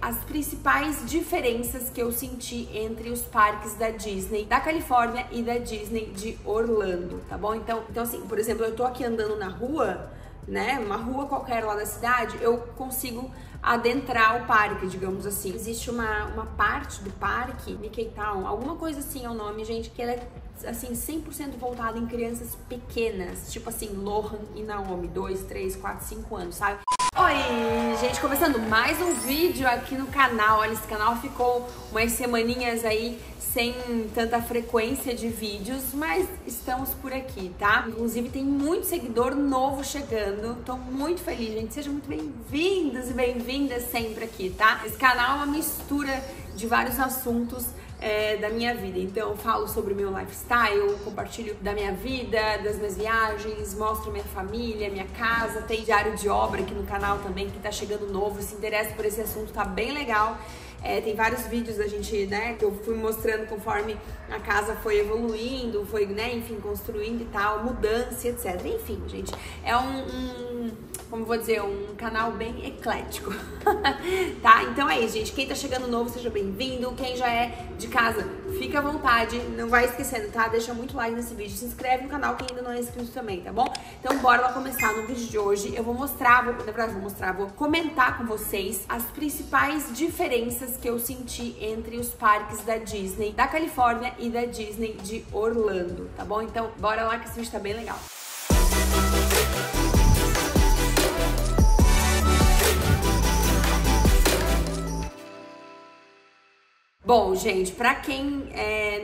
as principais diferenças que eu senti entre os parques da Disney da Califórnia e da Disney de Orlando, tá bom? Então assim, por exemplo, eu tô aqui andando na rua, né, uma rua qualquer lá da cidade, eu consigo adentrar o parque, digamos assim. Existe uma parte do parque, Mickey Town, alguma coisa assim é o nome, gente, que ela é assim 100% voltada em crianças pequenas, tipo assim, Lohan e Naomi, 2, 3, 4, 5 anos, sabe? Oi, gente, começando mais um vídeo aqui no canal. Olha, esse canal ficou umas semaninhas aí sem tanta frequência de vídeos, mas estamos por aqui, tá? Inclusive tem muito seguidor novo chegando, tô muito feliz, gente. Sejam muito bem-vindos e bem-vindas sempre aqui, tá? Esse canal é uma mistura de vários assuntos da minha vida. Então eu falo sobre o meu lifestyle, compartilho da minha vida, das minhas viagens, mostro minha família, minha casa, tem diário de obra aqui no canal também, que tá chegando novo, se interessa por esse assunto, tá bem legal. Tem vários vídeos da gente, né, que eu fui mostrando conforme a casa foi evoluindo, foi, né, enfim, construindo e tal, mudança, etc. Enfim, gente, é como eu vou dizer, um canal bem eclético, tá? Então é isso, gente. Quem tá chegando novo, seja bem-vindo. Quem já é de casa, fica à vontade. Não vai esquecendo, tá? Deixa muito like nesse vídeo. Se inscreve no canal quem ainda não é inscrito também, tá bom? Então bora lá começar no vídeo de hoje. Eu vou comentar com vocês as principais diferenças que eu senti entre os parques da Disney da Califórnia e da Disney de Orlando, tá bom? Então bora lá que esse vídeo tá bem legal. Bom, gente, pra quem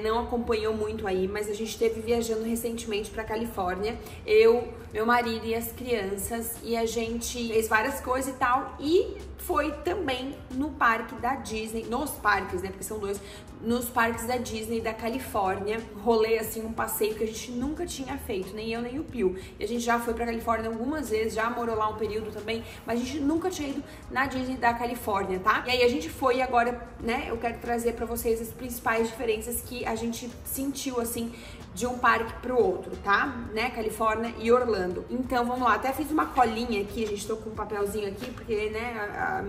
não acompanhou muito aí, mas a gente esteve viajando recentemente pra Califórnia, eu, meu marido e as crianças, e a gente fez várias coisas e tal, e foi também no parque da Disney, nos parques, né, porque são dois, nos parques da Disney da Califórnia, rolê assim, um passeio que a gente nunca tinha feito, nem eu nem o Pio, e a gente já foi pra Califórnia algumas vezes, já morou lá um período também, mas a gente nunca tinha ido na Disney da Califórnia, tá? E aí a gente foi e agora, né, eu quero trazer pra vocês as principais diferenças que a gente sentiu, assim, de um parque pro outro, tá? Né? Califórnia e Orlando. Então, vamos lá. Até fiz uma colinha aqui, a gente tô com um papelzinho aqui, porque, né,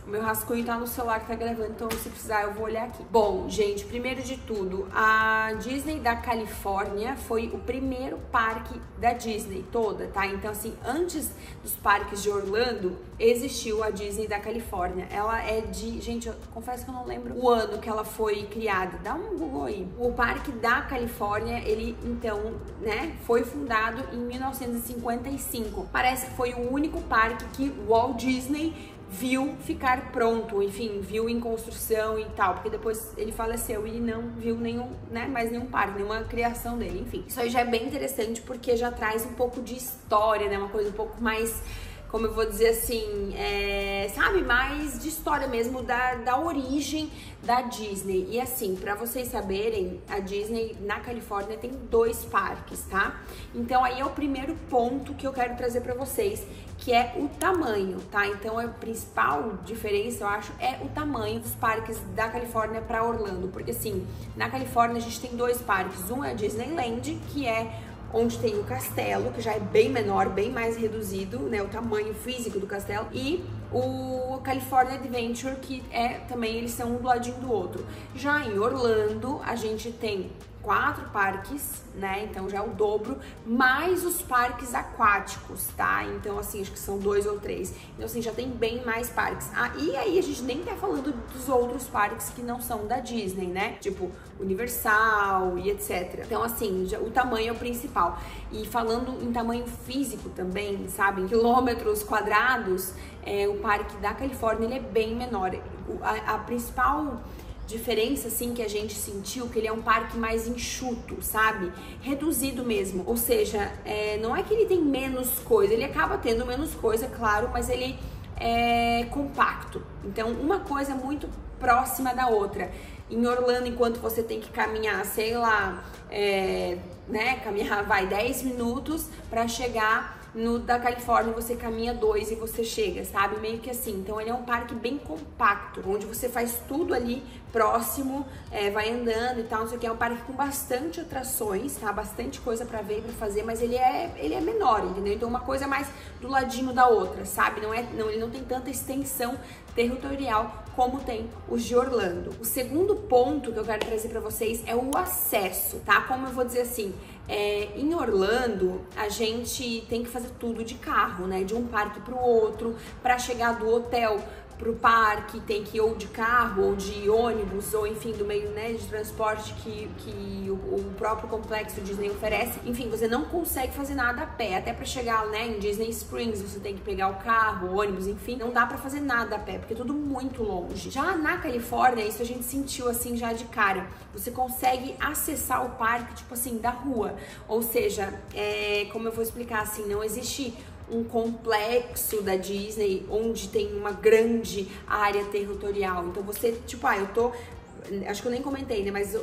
o meu rascunho tá no celular que tá gravando, então se precisar eu vou olhar aqui. Bom, gente, primeiro de tudo, a Disney da Califórnia foi o primeiro parque da Disney toda, tá? Então, assim, antes dos parques de Orlando, existiu a Disney da Califórnia. Ela é de... Gente, eu confesso que eu não lembro o ano que ela foi criada. Dá um Google aí. O parque da Califórnia, ele, então, né, foi fundado em 1955. Parece que foi o único parque que Walt Disney viu ficar pronto, enfim, viu em construção e tal, porque depois ele faleceu e não viu nenhum, né, mais nenhum parque, nenhuma criação dele, enfim. Isso aí já é bem interessante porque já traz um pouco de história, né, uma coisa um pouco mais, como eu vou dizer assim, sabe, mais de história mesmo, da origem da Disney. E assim, pra vocês saberem, a Disney na Califórnia tem 2 parques, tá? Então aí é o primeiro ponto que eu quero trazer pra vocês, que é o tamanho, tá? Então a principal diferença, eu acho, é o tamanho dos parques da Califórnia pra Orlando, porque assim, na Califórnia a gente tem 2 parques, um é a Disneyland, que é onde tem o castelo, que já é bem menor, bem mais reduzido, né, o tamanho físico do castelo, e o California Adventure, que também, eles são um do ladinho do outro. Já em Orlando, a gente tem 4 parques, né, então já é o dobro, mais os parques aquáticos, tá? Então, assim, acho que são 2 ou 3. Então, assim, já tem bem mais parques. E aí a gente nem tá falando dos outros parques que não são da Disney, né? Tipo, Universal e etc. Então, assim, o tamanho é o principal. E falando em tamanho físico também, sabe? Em quilômetros quadrados, o parque da Califórnia, ele é bem menor. A principal diferença, assim, que a gente sentiu, que ele é um parque mais enxuto, sabe? Reduzido mesmo, ou seja, não é que ele tem menos coisa, ele acaba tendo menos coisa, claro, mas ele é compacto. Então, uma coisa é muito próxima da outra. Em Orlando, enquanto você tem que caminhar, sei lá, né, caminhar, 10 minutos para chegar no da Califórnia, você caminha 2 e você chega, sabe? Meio que assim. Então ele é um parque bem compacto, onde você faz tudo ali próximo, vai andando e tal, não sei o que. É um parque com bastante atrações, tá? Bastante coisa pra ver, pra fazer, mas ele é menor, entendeu? Então uma coisa é mais do ladinho da outra, sabe? Ele não tem tanta extensão territorial como tem os de Orlando. O segundo ponto que eu quero trazer pra vocês é o acesso, tá? Como eu vou dizer assim, em Orlando, a gente tem que fazer tudo de carro, né? De um parque pro outro, pra chegar do hotel pro parque, tem que ir ou de carro, ou de ônibus, ou enfim, do meio, né, de transporte que o próprio complexo Disney oferece. Enfim, você não consegue fazer nada a pé, até pra chegar, né, em Disney Springs, você tem que pegar o carro, o ônibus, enfim, não dá pra fazer nada a pé, porque é tudo muito longe. Já na Califórnia, isso a gente sentiu assim já de cara, você consegue acessar o parque, tipo assim, da rua, ou seja, como eu vou explicar assim, não existe um complexo da Disney onde tem uma grande área territorial. Então você, tipo, acho que eu nem comentei, né, mas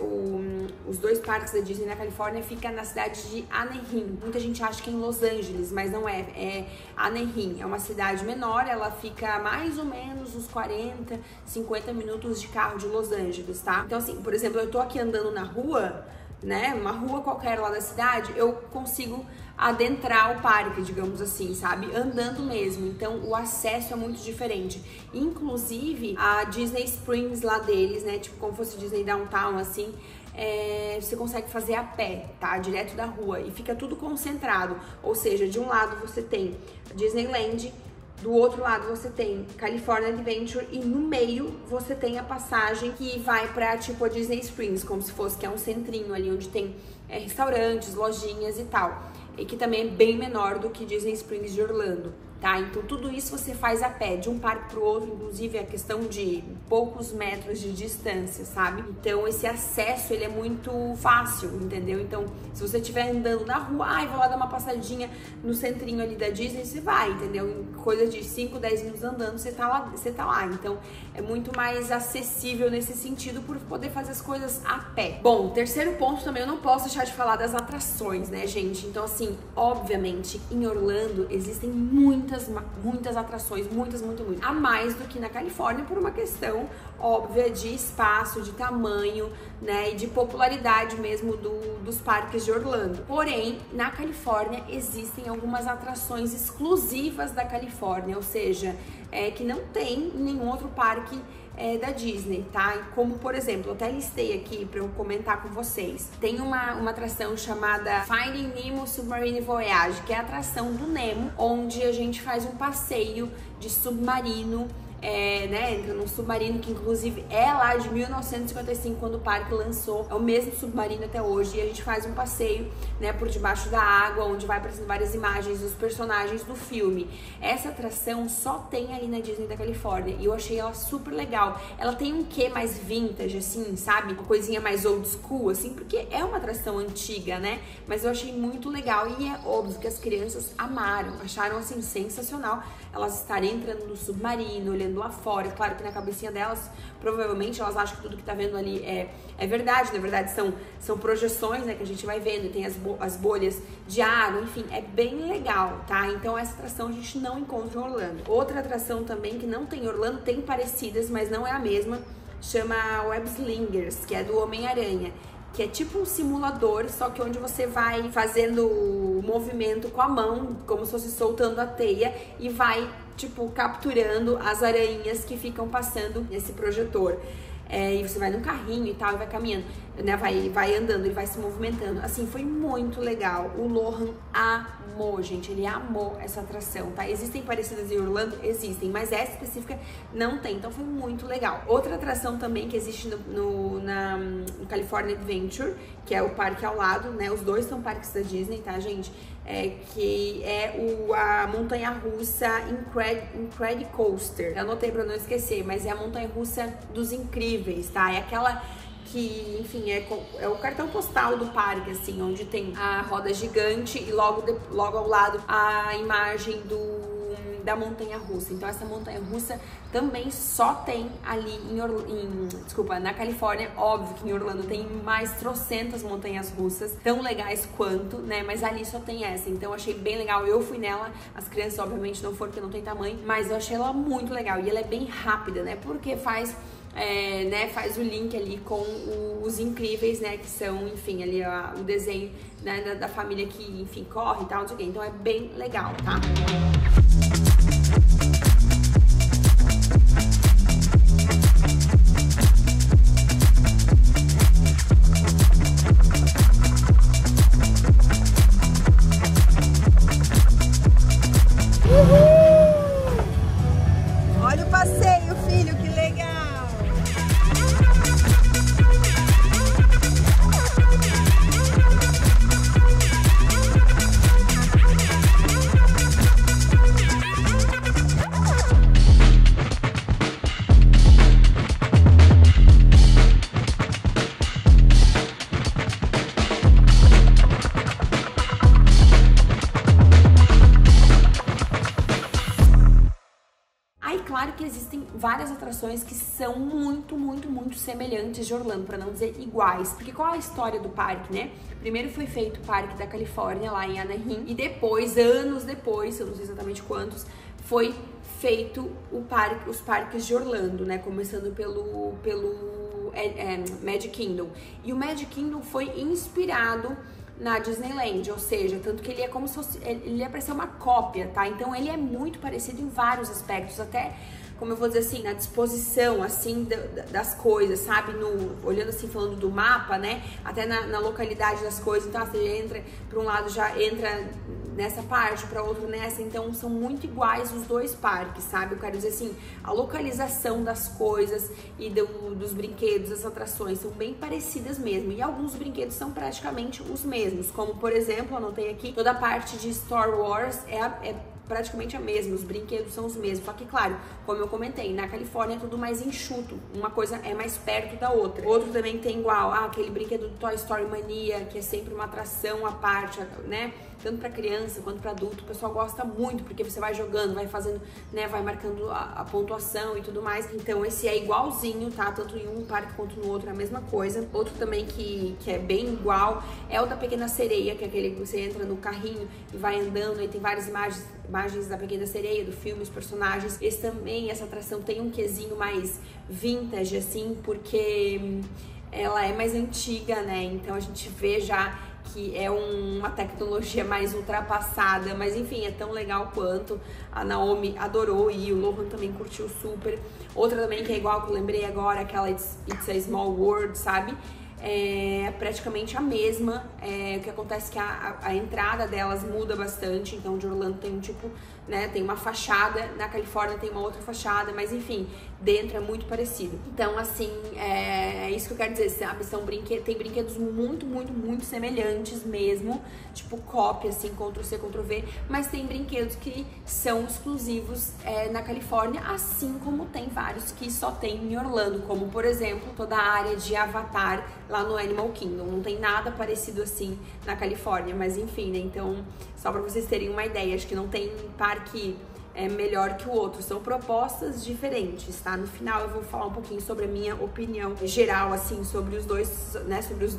os dois parques da Disney na Califórnia fica na cidade de Anaheim. Muita gente acha que é em Los Angeles, mas não é Anaheim. É uma cidade menor, ela fica mais ou menos uns 40, 50 minutos de carro de Los Angeles, tá? Então assim, por exemplo, eu tô aqui andando na rua, né, uma rua qualquer lá da cidade, eu consigo adentrar o parque, digamos assim, sabe? Andando mesmo. Então, o acesso é muito diferente. Inclusive, a Disney Springs lá deles, né, tipo como fosse Disney Downtown, assim, você consegue fazer a pé, tá? Direto da rua. E fica tudo concentrado. Ou seja, de um lado você tem Disneyland, do outro lado você tem California Adventure e no meio você tem a passagem que vai pra tipo a Disney Springs, como se fosse, que é um centrinho ali onde tem restaurantes, lojinhas e tal. E que também é bem menor do que Disney Springs de Orlando, tá? Então tudo isso você faz a pé, de um parque pro outro, inclusive é questão de poucos metros de distância, sabe? Então esse acesso, ele é muito fácil, entendeu? Então se você estiver andando na rua, vou lá dar uma passadinha no centrinho ali da Disney, você vai, entendeu? Em coisa de 5, 10 minutos andando, você tá lá. Então é muito mais acessível nesse sentido por poder fazer as coisas a pé. Bom, terceiro ponto também, eu não posso deixar de falar das atrações, né, gente? Então assim, obviamente, em Orlando existem muitas atrações, muito, a mais do que na Califórnia, por uma questão óbvia de espaço, de tamanho, né, e de popularidade mesmo dos parques de Orlando. Porém, na Califórnia existem algumas atrações exclusivas da Califórnia, ou seja, que não tem em nenhum outro parque da Disney, tá? Como, por exemplo, eu até listei aqui pra eu comentar com vocês. Tem uma atração chamada Finding Nemo Submarine Voyage, que é a atração do Nemo, onde a gente faz um passeio de submarino, né, entra num submarino que inclusive é lá de 1955, quando o parque lançou, é o mesmo submarino até hoje, e a gente faz um passeio, né, por debaixo da água, onde vai aparecendo várias imagens dos personagens do filme. Essa atração só tem ali na Disney da Califórnia, e eu achei ela super legal. Ela tem um quê mais vintage, assim, sabe? Uma coisinha mais old school, assim, porque é uma atração antiga, né, mas eu achei muito legal, e é óbvio que as crianças amaram, acharam, assim, sensacional elas estarem entrando no submarino, olhando lá fora. Claro que na cabecinha delas, provavelmente elas acham que tudo que tá vendo ali é verdade. Na verdade são projeções, né, que a gente vai vendo, e tem as bolhas de água, enfim, é bem legal, tá? Então essa atração a gente não encontra em Orlando. Outra atração também que não tem em Orlando, tem parecidas, mas não é a mesma, chama Web Slingers, que é do Homem-Aranha, que é tipo um simulador, só que onde você vai fazendo o movimento com a mão, como se fosse soltando a teia, e vai, tipo, capturando as aranhas que ficam passando nesse projetor. E você vai num carrinho e tal, e vai caminhando, né, vai andando, ele vai se movimentando. Assim, foi muito legal. O Lohan amou, gente, ele amou essa atração, tá? Existem parecidas em Orlando? Existem, mas essa específica não tem, então foi muito legal. Outra atração também que existe no California Adventure, que é o parque ao lado, né? Os dois são parques da Disney, tá, gente? Que é a montanha-russa Incredicoaster. Eu anotei pra não esquecer, mas é a montanha-russa dos incríveis, tá? É aquela que, enfim, é o cartão postal do parque, assim, onde tem a roda gigante e logo ao lado a imagem da montanha-russa. Então essa montanha-russa também só tem ali na Califórnia. Óbvio que em Orlando tem mais trocentas montanhas-russas, tão legais quanto, né, mas ali só tem essa. Então eu achei bem legal, eu fui nela, as crianças obviamente não foram porque não tem tamanho, mas eu achei ela muito legal, e ela é bem rápida, né, porque faz o link ali com os incríveis, né, que são, enfim, ali o desenho, né, da família que, enfim, corre e tal, não sei o quê. Então é bem legal, tá? várias atrações que são muito, muito, muito semelhantes de Orlando, para não dizer iguais. Porque qual é a história do parque, né? Primeiro foi feito o Parque da Califórnia, lá em Anaheim, e depois, anos depois, eu não sei exatamente quantos, foi feito os parques de Orlando, né? Começando pelo Magic Kingdom. E o Magic Kingdom foi inspirado na Disneyland, ou seja, tanto que ele é como se fosse, ele é para ser uma cópia, tá? Então ele é muito parecido em vários aspectos, até, como eu vou dizer assim, na disposição, assim, das coisas, sabe? Olhando assim, falando do mapa, né? Até na localidade das coisas, então você entra para um lado, já entra nessa parte, para outro nessa, então são muito iguais os dois parques, sabe? Eu quero dizer assim, a localização das coisas e dos brinquedos, das atrações são bem parecidas mesmo, e alguns brinquedos são praticamente os mesmos, como por exemplo, anotei aqui, toda a parte de Star Wars é praticamente a mesma, os brinquedos são os mesmos, só que claro, como eu comentei, na Califórnia é tudo mais enxuto, uma coisa é mais perto da outra. Outro também tem igual, aquele brinquedo do Toy Story Mania, que é sempre uma atração à parte, né? Tanto para criança quanto para adulto, o pessoal gosta muito, porque você vai jogando, vai fazendo, né, vai marcando a pontuação e tudo mais. Então esse é igualzinho, tá? Tanto em um parque quanto no outro é a mesma coisa. Outro também que é bem igual é o da Pequena Sereia, que é aquele que você entra no carrinho e vai andando, e tem várias imagens da Pequena Sereia, do filme, os personagens. Essa atração tem um quesinho mais vintage, assim, porque ela é mais antiga, né? Então a gente vê já que é uma tecnologia mais ultrapassada, mas enfim, é tão legal quanto. A Naomi adorou e o Lohan também curtiu super. Outra também que é igual, que eu lembrei agora, aquela It's a Small World, sabe? É praticamente a mesma, o que acontece é que a entrada delas muda bastante, então de Orlando tem um tipo, né, tem uma fachada, na Califórnia tem uma outra fachada, mas enfim, dentro é muito parecido. Então assim, é isso que eu quero dizer, sabe, tem brinquedos muito, muito, muito semelhantes mesmo, tipo cópia, assim, Ctrl-C, Ctrl-V, mas tem brinquedos que são exclusivos na Califórnia, assim como tem vários que só tem em Orlando, como por exemplo, toda a área de Avatar lá no Animal Kingdom. Não tem nada parecido assim na Califórnia, mas enfim, né? Então, só pra vocês terem uma ideia, acho que não tem parque melhor que o outro, são propostas diferentes, tá? No final eu vou falar um pouquinho sobre a minha opinião geral, assim, sobre os dois, né, sobre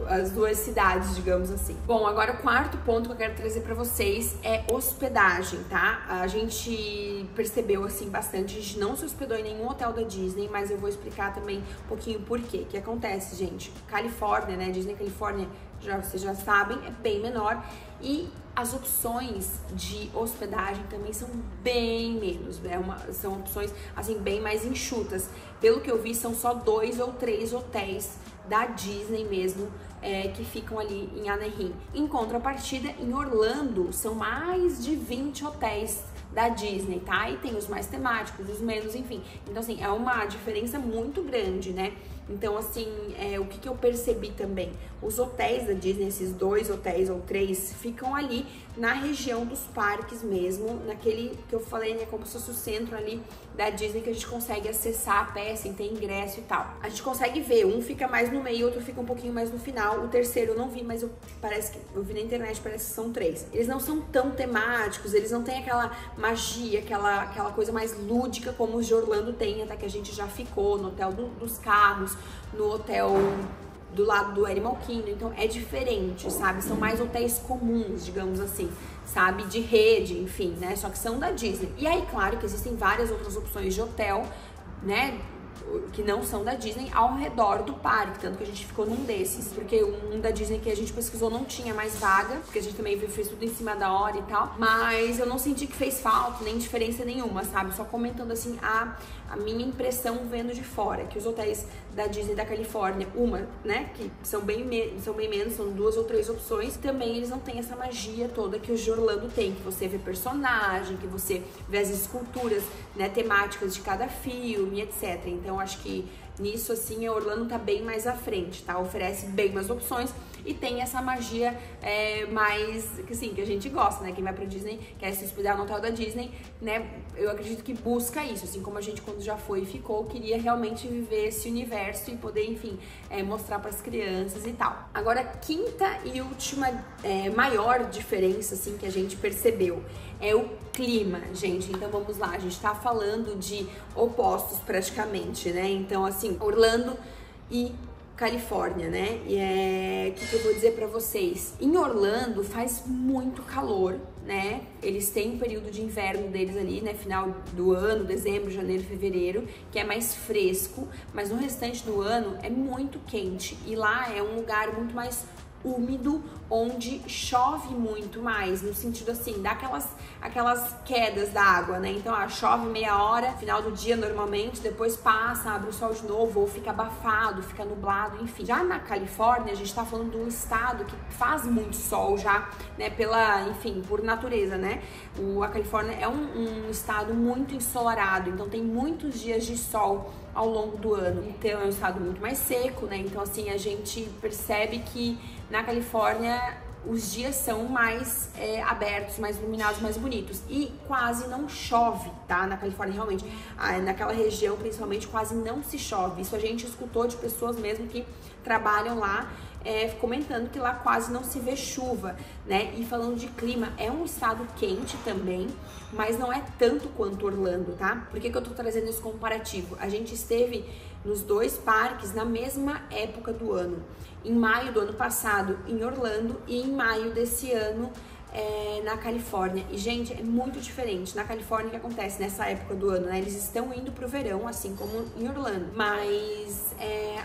as duas cidades, digamos assim. Bom, agora o quarto ponto que eu quero trazer pra vocês é hospedagem, tá? A gente percebeu, assim, bastante, a gente não se hospedou em nenhum hotel da Disney, mas eu vou explicar também um pouquinho por quê. O que acontece, gente? Califórnia, né, Disney Califórnia, vocês já sabem, é bem menor, e as opções de hospedagem também são bem menos, são opções assim bem mais enxutas. Pelo que eu vi, são só 2 ou 3 hotéis da Disney mesmo que ficam ali em Anaheim. Em contrapartida, em Orlando, são mais de 20 hotéis da Disney, tá? E tem os mais temáticos, os menos, enfim. Então, assim, é uma diferença muito grande, né? Então, assim, o que eu percebi também? Os hotéis da Disney, esses 2 hotéis ou 3, ficam ali na região dos parques mesmo, naquele que eu falei, né, como se fosse o centro ali da Disney, que a gente consegue acessar a pé, sem ter ingresso e tal. A gente consegue ver, um fica mais no meio, outro fica um pouquinho mais no final. O terceiro eu não vi, mas parece que eu vi na internet, parece que são 3. Eles não são tão temáticos, eles não têm aquela magia, aquela coisa mais lúdica como os de Orlando tem, até que a gente já ficou no hotel dos carros, no hotel do lado do Animal Kingdom, então é diferente, sabe? São mais hotéis comuns, digamos assim, sabe? De rede, enfim, né? Só que são da Disney. E aí, claro que existem várias outras opções de hotel, né? Que não são da Disney ao redor do parque, tanto que a gente ficou num desses, porque um da Disney que a gente pesquisou não tinha mais vaga, porque a gente também fez tudo em cima da hora e tal, mas eu não senti que fez falta, nem diferença nenhuma, sabe? Só comentando assim a minha impressão vendo de fora, que os hotéis da Disney da Califórnia, né, que são bem menos, são 2 ou 3 opções, também eles não têm essa magia toda que os de Orlando tem, que você vê personagem, que você vê as esculturas, né, temáticas de cada filme, etc. Então acho que nisso, assim, a Orlando tá bem mais à frente, tá? Oferece bem mais opções e tem essa magia mais, assim, que a gente gosta, né? Quem vai pra Disney, quer se hospedar no hotel da Disney, né? Eu acredito que busca isso, assim como a gente quando já foi e ficou, queria realmente viver esse universo e poder, enfim, mostrar pras crianças e tal. Agora, quinta e última maior diferença, assim, que a gente percebeu é o clima, gente. Então vamos lá, a gente tá falando de opostos praticamente, né? Então, assim, Orlando e Califórnia, né? E o que eu vou dizer pra vocês? Em Orlando faz muito calor, né? Eles têm um período de inverno deles ali, né? Final do ano, dezembro, janeiro, fevereiro, que é mais fresco, mas no restante do ano é muito quente. E lá é um lugar muito mais úmido, onde chove muito mais, no sentido assim, dá aquelas quedas da água, né? Então, chove meia hora, final do dia normalmente, depois passa, abre o sol de novo, ou fica abafado, fica nublado, enfim. Já na Califórnia, a gente tá falando de um estado que faz muito sol já, né? Enfim, por natureza, né? A Califórnia é um estado muito ensolarado, então tem muitos dias de sol ao longo do ano. Então é um estado muito mais seco, né? Então assim, a gente percebe que na Califórnia os dias são mais abertos, mais iluminados, mais bonitos. E quase não chove, tá? Na Califórnia, realmente. Naquela região, principalmente, quase não se chove. Isso a gente escutou de pessoas mesmo que trabalham lá, comentando que lá quase não se vê chuva, né? E falando de clima, é um estado quente também, mas não é tanto quanto Orlando, tá? Por que eu tô trazendo esse comparativo? A gente esteve nos dois parques na mesma época do ano. Em maio do ano passado em Orlando e em maio desse ano na Califórnia. E, gente, é muito diferente. Na Califórnia, o que acontece nessa época do ano, né? Eles estão indo pro verão, assim como em Orlando. Mas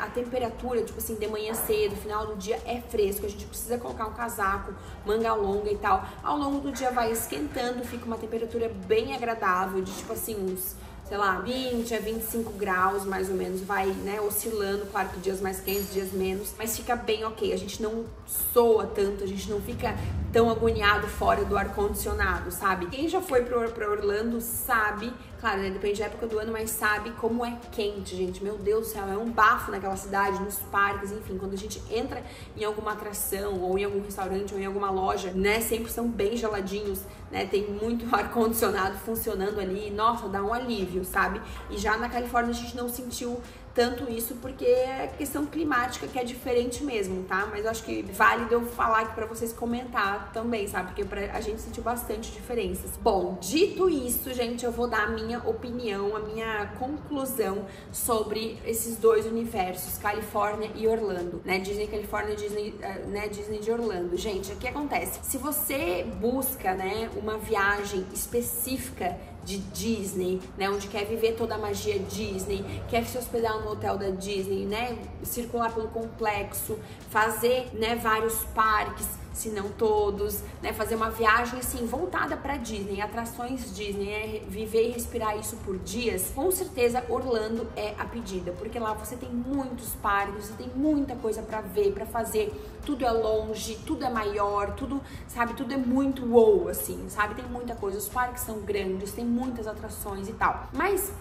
a temperatura, tipo assim, de manhã cedo, final do dia, é fresco. A gente precisa colocar um casaco, manga longa e tal. Ao longo do dia vai esquentando, fica uma temperatura bem agradável, de tipo assim, uns, sei lá, 20 a 25 graus, mais ou menos, vai, né, oscilando, claro que dias mais quentes, dias menos, mas fica bem ok, a gente não soa tanto, a gente não fica tão agoniado fora do ar-condicionado, sabe? Quem já foi pra Orlando sabe, claro, né, depende da época do ano, mas sabe como é quente, gente, meu Deus do céu, é um bafo naquela cidade, nos parques, enfim, quando a gente entra em alguma atração, ou em algum restaurante, ou em alguma loja, né, sempre são bem geladinhos, né, tem muito ar-condicionado funcionando ali, nossa, dá um alívio, sabe? E já na Califórnia a gente não sentiu tanto isso porque é questão climática que é diferente mesmo, tá? Mas eu acho que válido eu falar aqui pra vocês comentar também, sabe? Porque a gente sentiu bastante diferenças. Bom, dito isso, gente, eu vou dar a minha opinião, a minha conclusão sobre esses dois universos, Califórnia e Orlando, né? Disney Califórnia, Disney, né? Disney de Orlando. Gente, o que acontece? Se você busca, né, uma viagem específica de Disney, né, onde quer viver toda a magia Disney, quer se hospedar no hotel da Disney, né, circular pelo complexo, fazer, né, vários parques, se não todos, né, fazer uma viagem assim voltada para Disney, atrações Disney, viver e respirar isso por dias, com certeza Orlando é a pedida, porque lá você tem muitos parques, você tem muita coisa para ver, para fazer, tudo é longe, tudo é maior, tudo, sabe, tudo é muito wow, assim, sabe, tem muita coisa, os parques são grandes, tem muitas atrações e tal, mas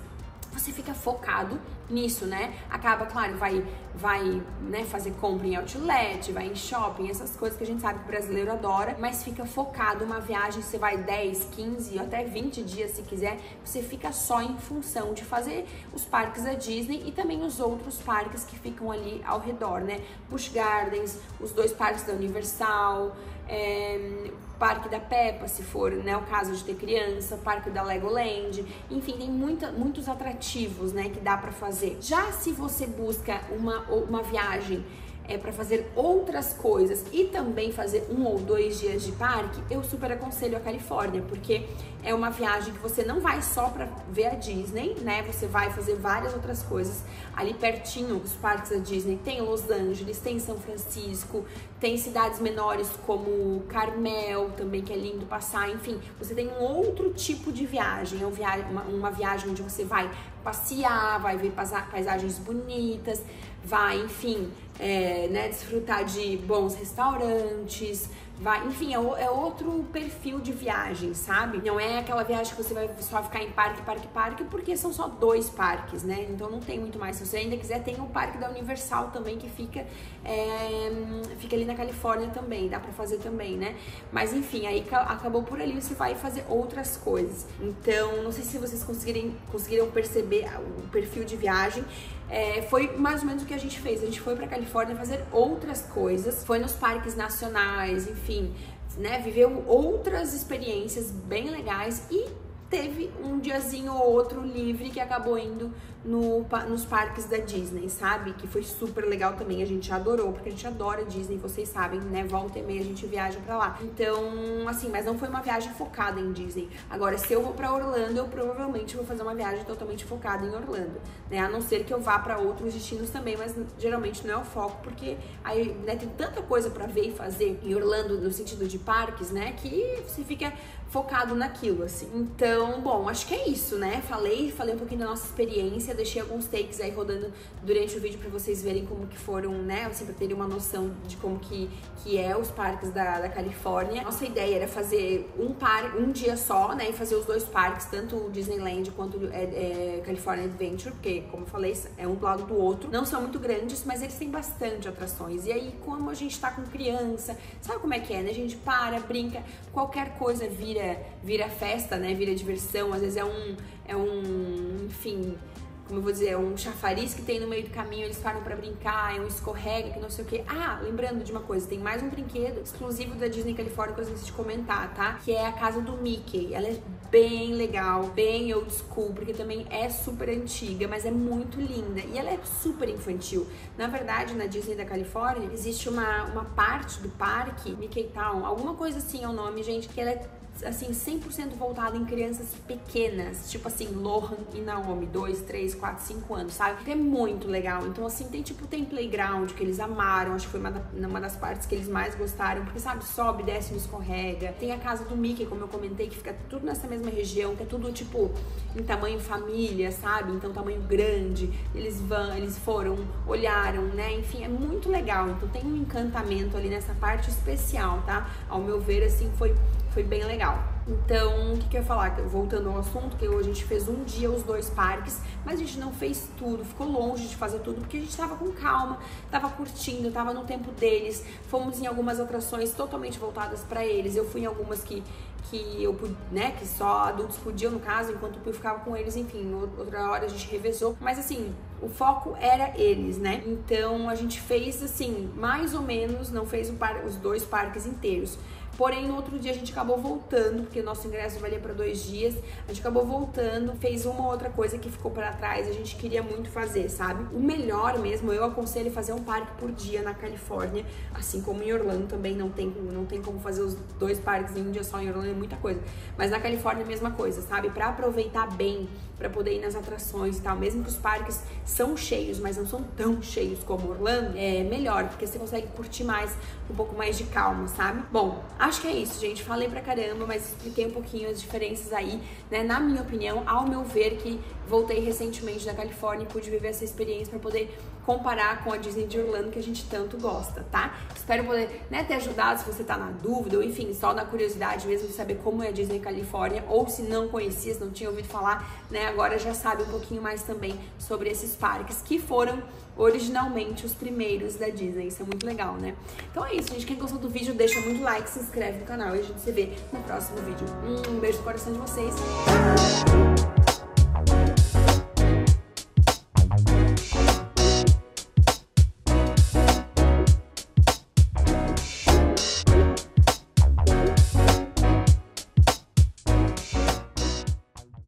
você fica focado nisso, né? Acaba, claro, vai, né, fazer compra em outlet, vai em shopping, essas coisas que a gente sabe que o brasileiro adora, mas fica focado, uma viagem, você vai 10, 15, até 20 dias se quiser, você fica só em função de fazer os parques da Disney e também os outros parques que ficam ali ao redor, né? Busch Gardens, os dois parques da Universal, Parque da Peppa, se for, né, o caso de ter criança, Parque da Legoland, enfim, tem muitos atrativos, né, que dá pra fazer. Já se você busca uma viagem para fazer outras coisas e também fazer 1 ou 2 dias de parque, eu super aconselho a Califórnia, porque é uma viagem que você não vai só para ver a Disney, né? Você vai fazer várias outras coisas ali pertinho. Os parques da Disney tem Los Angeles, tem São Francisco, tem cidades menores como Carmel também, que é lindo passar. Enfim, você tem um outro tipo de viagem, uma viagem onde você vai passear, vai ver paisagens bonitas, vai, enfim, né, desfrutar de bons restaurantes, vai, enfim, é outro perfil de viagem, sabe? Não é aquela viagem que você vai só ficar em parque, porque são só 2 parques, né? Então não tem muito mais. Se você ainda quiser, tem o parque da Universal também, que fica ali na Califórnia também, dá pra fazer também, né? Mas enfim, aí acabou por ali, você vai fazer outras coisas. Então, não sei se vocês conseguiram perceber o perfil de viagem. Foi mais ou menos o que a gente fez. A gente foi pra Califórnia fazer outras coisas, foi nos parques nacionais, enfim, né? Viveu outras experiências bem legais e teve um diazinho ou outro livre que acabou indo nos parques da Disney, sabe? Que foi super legal também, a gente adorou, porque a gente adora Disney, vocês sabem, né? Volta e meia a gente viaja pra lá. Então, assim, mas não foi uma viagem focada em Disney. Agora, se eu vou pra Orlando, eu provavelmente vou fazer uma viagem totalmente focada em Orlando, né? A não ser que eu vá pra outros destinos também, mas geralmente não é o foco, porque aí, né, tem tanta coisa pra ver e fazer em Orlando, no sentido de parques, né? Que você fica focado naquilo, assim. Então, bom, acho que é isso, né? Falei um pouquinho da nossa experiência, deixei alguns takes aí rodando durante o vídeo pra vocês verem como que foram, né? Assim, pra terem uma noção de como que é os parques da Califórnia. Nossa ideia era fazer um dia só, né? E fazer os 2 parques, tanto o Disneyland quanto o California Adventure, porque, como eu falei, é um do lado do outro. Não são muito grandes, mas eles têm bastante atrações. E aí, como a gente tá com criança, sabe como é que é, né? A gente brinca, qualquer coisa vira festa, né? Vira diversão, às vezes enfim, como eu vou dizer, é um chafariz que tem no meio do caminho, eles param pra brincar, é um escorrega, que não sei o que. Ah, lembrando de uma coisa, tem mais um brinquedo exclusivo da Disney Califórnia que eu esqueci de comentar, tá? Que é a casa do Mickey. Ela é bem legal, bem old school, porque também é super antiga, mas é muito linda. E ela é super infantil. Na verdade, na Disney da Califórnia, existe uma parte do parque, Mickey Town, alguma coisa assim é o nome, gente, que ela é assim, 100% voltada em crianças pequenas, tipo assim, Lohan e Naomi, 2, 3, 4, 5 anos, sabe? É muito legal. Então, assim, tem playground que eles amaram, acho que foi uma das partes que eles mais gostaram, porque, sabe, sobe, desce, não escorrega. Tem a casa do Mickey, como eu comentei, que fica tudo nessa mesma região, que é tudo, tipo, em tamanho família, sabe? Então, tamanho grande. Eles foram, olharam, né? Enfim, é muito legal. Então, tem um encantamento ali nessa parte especial, tá? Ao meu ver, assim, foi bem legal. Então, o que eu ia falar? Voltando ao assunto, que hoje a gente fez um dia os 2 parques, mas a gente não fez tudo, ficou longe de fazer tudo, porque a gente tava com calma, tava curtindo, tava no tempo deles, fomos em algumas atrações totalmente voltadas pra eles, eu fui em algumas que eu pude, né, que só adultos podiam, no caso, enquanto eu ficava com eles, enfim, outra hora a gente revezou, mas assim, o foco era eles, né? Então, a gente fez, assim, mais ou menos, não fez os 2 parques inteiros. Porém, no outro dia a gente acabou voltando, porque o nosso ingresso valia para 2 dias. A gente acabou voltando, fez uma outra coisa que ficou para trás, a gente queria muito fazer, sabe? O melhor mesmo, eu aconselho fazer um parque por dia na Califórnia, assim como em Orlando também não tem como fazer os 2 parques em um dia só. Em Orlando é muita coisa. Mas na Califórnia é a mesma coisa, sabe? Para aproveitar bem, para poder ir nas atrações e tal, mesmo que os parques são cheios, mas não são tão cheios como Orlando, é melhor, porque você consegue curtir mais, um pouco mais de calma, sabe? Bom, acho que é isso, gente. Falei pra caramba, mas expliquei um pouquinho as diferenças aí, né? Na minha opinião, ao meu ver, que voltei recentemente da Califórnia e pude viver essa experiência pra poder comparar com a Disney de Orlando, que a gente tanto gosta, tá? Espero poder, né, ter ajudado se você tá na dúvida, ou enfim, só na curiosidade mesmo de saber como é a Disney Califórnia, ou se não conhecia, se não tinha ouvido falar, né, agora já sabe um pouquinho mais também sobre esses parques que foram originalmente os primeiros da Disney. Isso é muito legal, né? Então é isso, gente. Quem gostou do vídeo, deixa muito like, se inscreve no canal e a gente se vê no próximo vídeo. Um beijo no coração de vocês.